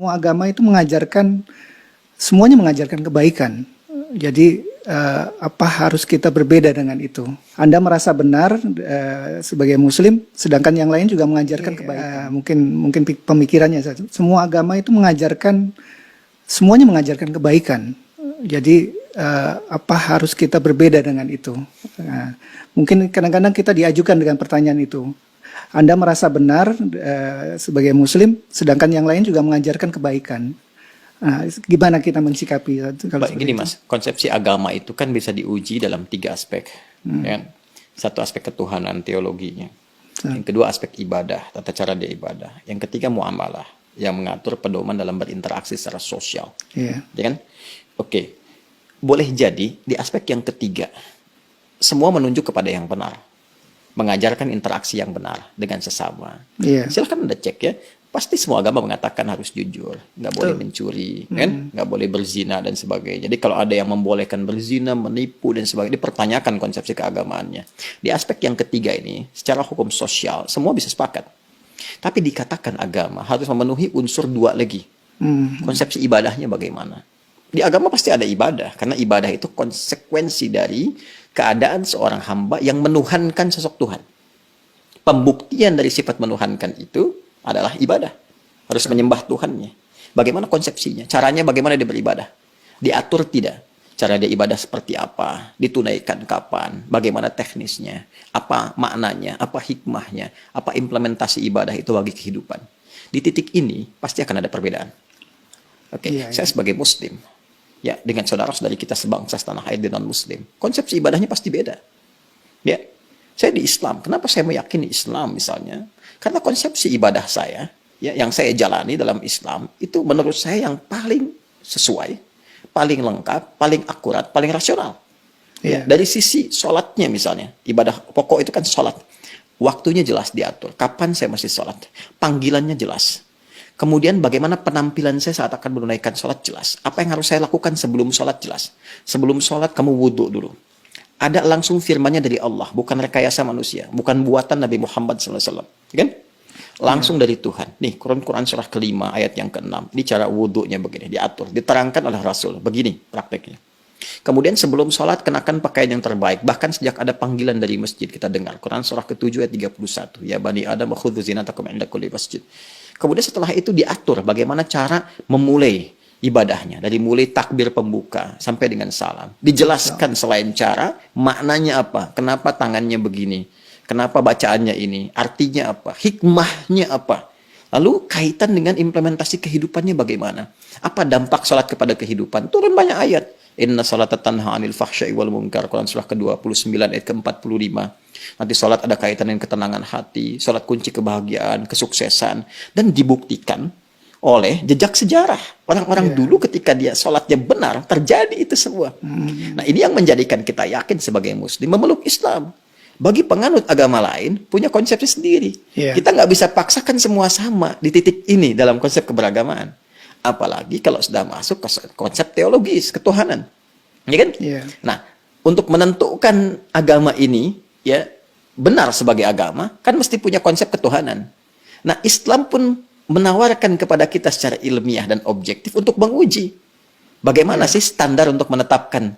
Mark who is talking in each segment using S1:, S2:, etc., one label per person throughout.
S1: Semua agama itu mengajarkan, semuanya mengajarkan kebaikan. Jadi apa harus kita berbeda dengan itu? Anda merasa benar sebagai Muslim, sedangkan yang lain juga mengajarkan kebaikan. Mungkin pemikirannya saja. Semua agama itu mengajarkan, semuanya mengajarkan kebaikan. Jadi apa harus kita berbeda dengan itu? Mungkin kadang-kadang kita diajukan dengan pertanyaan itu. Anda merasa benar sebagai Muslim, sedangkan yang lain juga mengajarkan kebaikan. Gimana kita mensikapi?
S2: Baik, gini Mas, konsepsi agama itu kan bisa diuji dalam 3 aspek. Ya. Satu aspek ketuhanan, teologinya. Yang kedua aspek ibadah, tata cara dia ibadah. Yang ketiga muamalah, yang mengatur pedoman dalam berinteraksi secara sosial. Ya kan? Oke, boleh jadi di aspek yang ketiga, semua menunjuk kepada yang benar. Mengajarkan interaksi yang benar dengan sesama. Silahkan Anda cek ya. Pasti semua agama mengatakan harus jujur, nggak boleh mencuri, kan? Nggak boleh berzina dan sebagainya. Jadi kalau ada yang membolehkan berzina, menipu dan sebagainya, dipertanyakan konsepsi keagamaannya. Di aspek yang ketiga ini, secara hukum sosial, semua bisa sepakat. Tapi dikatakan agama harus memenuhi unsur 2 lagi. Konsepsi ibadahnya bagaimana? Di agama pasti ada ibadah, karena ibadah itu konsekuensi dari keadaan seorang hamba yang menuhankan sosok Tuhan. Pembuktian dari sifat menuhankan itu adalah ibadah. Harus menyembah Tuhannya. Bagaimana konsepsinya? Caranya bagaimana dia beribadah? Diatur tidak? Cara dia ibadah seperti apa? Ditunaikan kapan? Bagaimana teknisnya? Apa maknanya? Apa hikmahnya? Apa implementasi ibadah itu bagi kehidupan? Di titik ini pasti akan ada perbedaan. Saya sebagai Muslim, ya, dengan saudara-saudari kita sebangsa setanah air dan non-Muslim, konsepsi ibadahnya pasti beda. Ya, saya di Islam. Kenapa saya meyakini Islam misalnya? Karena konsepsi ibadah saya, ya, yang saya jalani dalam Islam, itu menurut saya yang paling sesuai, paling lengkap, paling akurat, paling rasional. Ya, dari sisi sholatnya misalnya, ibadah pokok itu kan sholat. Waktunya jelas diatur. Kapan saya mesti sholat? Panggilannya jelas. Kemudian bagaimana penampilan saya saat akan menunaikan sholat jelas. Apa yang harus saya lakukan sebelum sholat jelas. Sebelum sholat kamu wudhu dulu. Ada langsung firmannya dari Allah. Bukan rekayasa manusia. Bukan buatan Nabi Muhammad SAW. Kan? Langsung dari Tuhan. Nih, Quran surah ke-5 ayat yang ke-6. Ini cara wudhunya begini. Diatur. Diterangkan oleh Rasul. Begini prakteknya. Kemudian sebelum sholat kenakan pakaian yang terbaik. Bahkan sejak ada panggilan dari masjid kita dengar. Quran surah ke-7 ayat 31. Ya bani Adam khudzu zinatakum inda kulli masjid. Kemudian setelah itu diatur bagaimana cara memulai ibadahnya. Dari mulai takbir pembuka sampai dengan salam. Dijelaskan selain cara, maknanya apa. Kenapa tangannya begini. Kenapa bacaannya ini. Artinya apa. Hikmahnya apa. Lalu kaitan dengan implementasi kehidupannya bagaimana. Apa dampak sholat kepada kehidupan. Turun banyak ayat. Inna salata tanha anil fahsya'i wal munkar. Quran surah ke-29 ayat ke-45. Nanti sholat ada kaitan dengan ketenangan hati, sholat kunci kebahagiaan, kesuksesan, dan dibuktikan oleh jejak sejarah. Orang-orang dulu ketika dia sholatnya benar, terjadi itu semua. Nah, ini yang menjadikan kita yakin sebagai Muslim memeluk Islam. Bagi penganut agama lain, punya konsepsi sendiri. Kita nggak bisa paksakan semua sama di titik ini dalam konsep keberagamaan. Apalagi kalau sudah masuk ke konsep teologis, ketuhanan. Ya kan? Nah, untuk menentukan agama ini, ya benar sebagai agama, kan mesti punya konsep ketuhanan. Nah, Islam pun menawarkan kepada kita secara ilmiah dan objektif untuk menguji bagaimana sih standar untuk menetapkan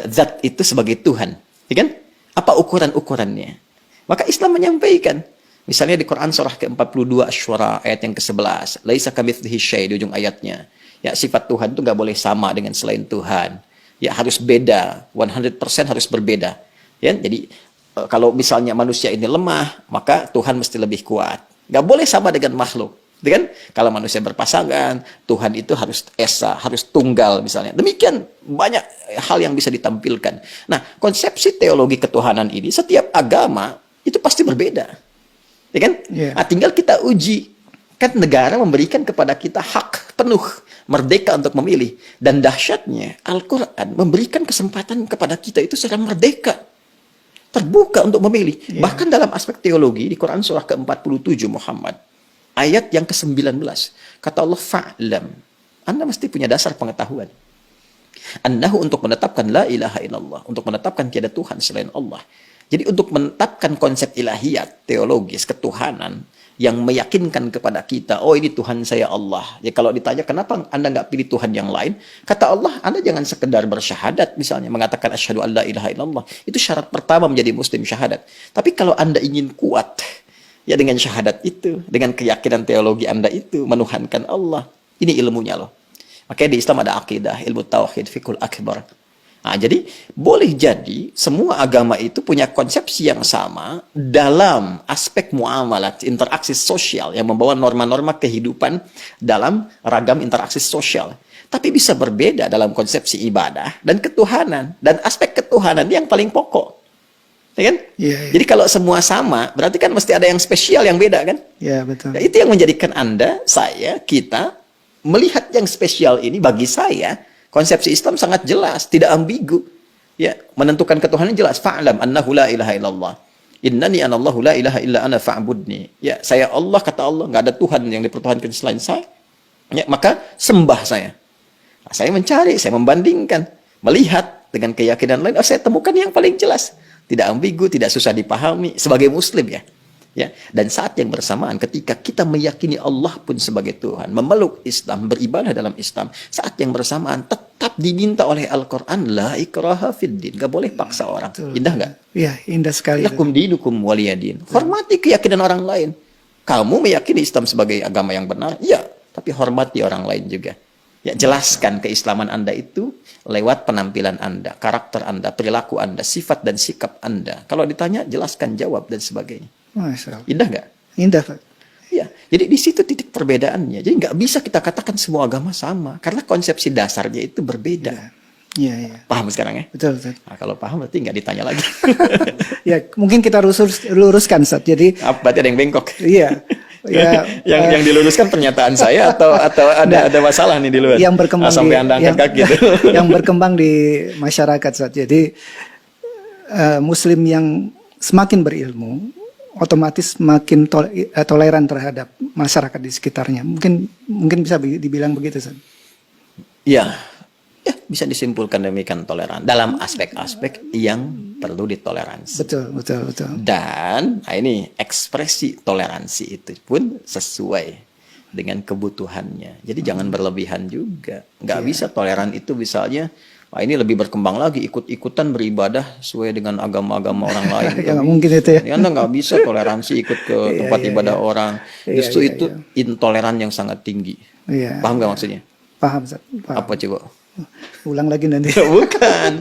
S2: zat itu sebagai Tuhan, ya kan? Apa ukuran-ukurannya? Maka Islam menyampaikan, misalnya di Quran surah ke-42 Asy-Syura ayat yang ke-11, laisa kamitslihi syai' di ujung ayatnya. Ya, sifat Tuhan itu nggak boleh sama dengan selain Tuhan. Ya, harus beda, 100% harus berbeda. Ya, jadi kalau misalnya manusia ini lemah, maka Tuhan mesti lebih kuat. Nggak boleh sama dengan makhluk. Kan? Kalau manusia berpasangan, Tuhan itu harus esa, harus tunggal misalnya. Demikian banyak hal yang bisa ditampilkan. Nah, konsepsi teologi ketuhanan ini, setiap agama itu pasti berbeda. Ya kan? Nah, tinggal kita uji. Kan negara memberikan kepada kita hak penuh, merdeka untuk memilih. Dan dahsyatnya, Al-Quran memberikan kesempatan kepada kita itu secara merdeka. Terbuka untuk memilih. Bahkan dalam aspek teologi, di Quran surah ke-47 Muhammad, ayat yang ke-19, kata Allah, fa'lam. Anda mesti punya dasar pengetahuan. Annahu untuk menetapkan la ilaha illallah, untuk menetapkan tiada Tuhan selain Allah. Jadi untuk menetapkan konsep ilahiyat, teologis, ketuhanan, yang meyakinkan kepada kita, oh ini Tuhan saya Allah. Ya kalau ditanya kenapa Anda nggak pilih Tuhan yang lain, kata Allah, Anda jangan sekedar bersyahadat misalnya, mengatakan asyhadu an la ilaha illallah. Itu syarat pertama menjadi muslim, syahadat. Tapi kalau Anda ingin kuat, ya dengan syahadat itu, dengan keyakinan teologi Anda itu, menuhankan Allah. Ini ilmunya loh. Makanya di Islam ada akidah, ilmu tauhid, fikul akbar. Nah, jadi boleh jadi semua agama itu punya konsepsi yang sama dalam aspek muamalat, interaksi sosial yang membawa norma-norma kehidupan dalam ragam interaksi sosial. Tapi bisa berbeda dalam konsepsi ibadah dan ketuhanan. Dan aspek ketuhanan yang paling pokok. Ya kan?
S1: Iya, iya.
S2: Jadi kalau semua sama, berarti kan mesti ada yang spesial yang beda kan?
S1: Ya, betul.
S2: Nah, itu yang menjadikan Anda, saya, kita melihat yang spesial ini bagi saya. Konsepsi Islam sangat jelas, tidak ambigu. Ya, menentukan ketuhanan jelas. Fa'lam annahu la ilaha illallah. Innani anallahu la ilaha illa ana fa'budni. Ya, saya Allah, kata Allah, nggak ada Tuhan yang dipertuhankan selain saya. Ya, maka sembah saya. Nah, saya mencari, saya membandingkan, melihat dengan keyakinan lain, saya temukan yang paling jelas. Tidak ambigu, tidak susah dipahami sebagai muslim ya. Ya, dan saat yang bersamaan ketika kita meyakini Allah pun sebagai Tuhan, memeluk Islam, beribadah dalam Islam, saat yang bersamaan tetap diminta oleh Al-Quran, la ikraha fid din, gak boleh paksa orang.
S1: Betul.
S2: Indah gak?
S1: Iya, indah sekali.
S2: Lakum dinukum waliyadin. Hormati keyakinan orang lain. Kamu meyakini Islam sebagai agama yang benar, ya, tapi hormati orang lain juga. Ya, jelaskan keislaman Anda itu lewat penampilan Anda, karakter Anda, perilaku Anda, sifat dan sikap Anda. Kalau ditanya, jelaskan, jawab, dan sebagainya.
S1: Masya Allah.
S2: Indah nggak?
S1: Indah, Pak.
S2: Ya, jadi di situ titik perbedaannya. Jadi nggak bisa kita katakan semua agama sama, karena konsepsi dasarnya itu berbeda.
S1: Iya, iya.
S2: Paham sekarang ya?
S1: Betul, betul.
S2: Nah, kalau paham berarti nggak ditanya lagi.
S1: Ya, mungkin kita luruskan, Ustaz. Jadi,
S2: Berarti ada yang bengkok.
S1: iya. Ya,
S2: yang diluruskan pernyataan saya atau ada masalah nih di luar.
S1: yang berkembang
S2: sampai Anda angkat kaki gitu.
S1: yang berkembang di masyarakat, Ustaz. Jadi, Muslim yang semakin berilmu, otomatis makin toleran terhadap masyarakat di sekitarnya. Mungkin bisa dibilang begitu, Ustaz.
S2: Ya, bisa disimpulkan demikian toleran dalam aspek-aspek yang perlu ditoleransi.
S1: Betul, betul, betul.
S2: Dan ini ekspresi toleransi itu pun sesuai dengan kebutuhannya. Jadi jangan berlebihan juga. Nggak bisa toleran itu misalnya, ini lebih berkembang lagi, ikut-ikutan beribadah sesuai dengan agama-agama orang lain.
S1: Ya, mungkin itu ya.
S2: Anda nggak bisa toleransi ikut ke tempat ibadah orang. Justru itu intoleran yang sangat tinggi.
S1: Iya.
S2: Paham nggak maksudnya?
S1: Paham, Ustaz. Paham.
S2: Apa coba?
S1: Ulang lagi nanti.
S2: Bukan.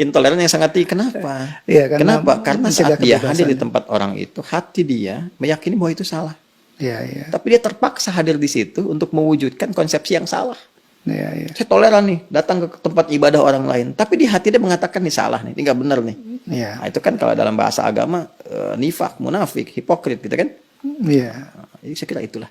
S2: Intoleran yang sangat tinggi. Kenapa?
S1: Iya,
S2: Kenapa? Karena saat dia
S1: kebebasan.
S2: hadir di tempat orang itu, hati dia meyakini bahwa itu salah.
S1: Iya, iya.
S2: Tapi dia terpaksa hadir di situ untuk mewujudkan konsepsi yang salah.
S1: Iya, iya.
S2: Saya toleran nih, datang ke tempat ibadah orang lain. Tapi di hati dia mengatakan ini salah nih, ini nggak benar nih.
S1: Iya.
S2: Nah, itu kan kalau dalam bahasa agama, nifak, munafik, hipokrit gitu kan.
S1: Iya.
S2: Jadi saya kira itulah.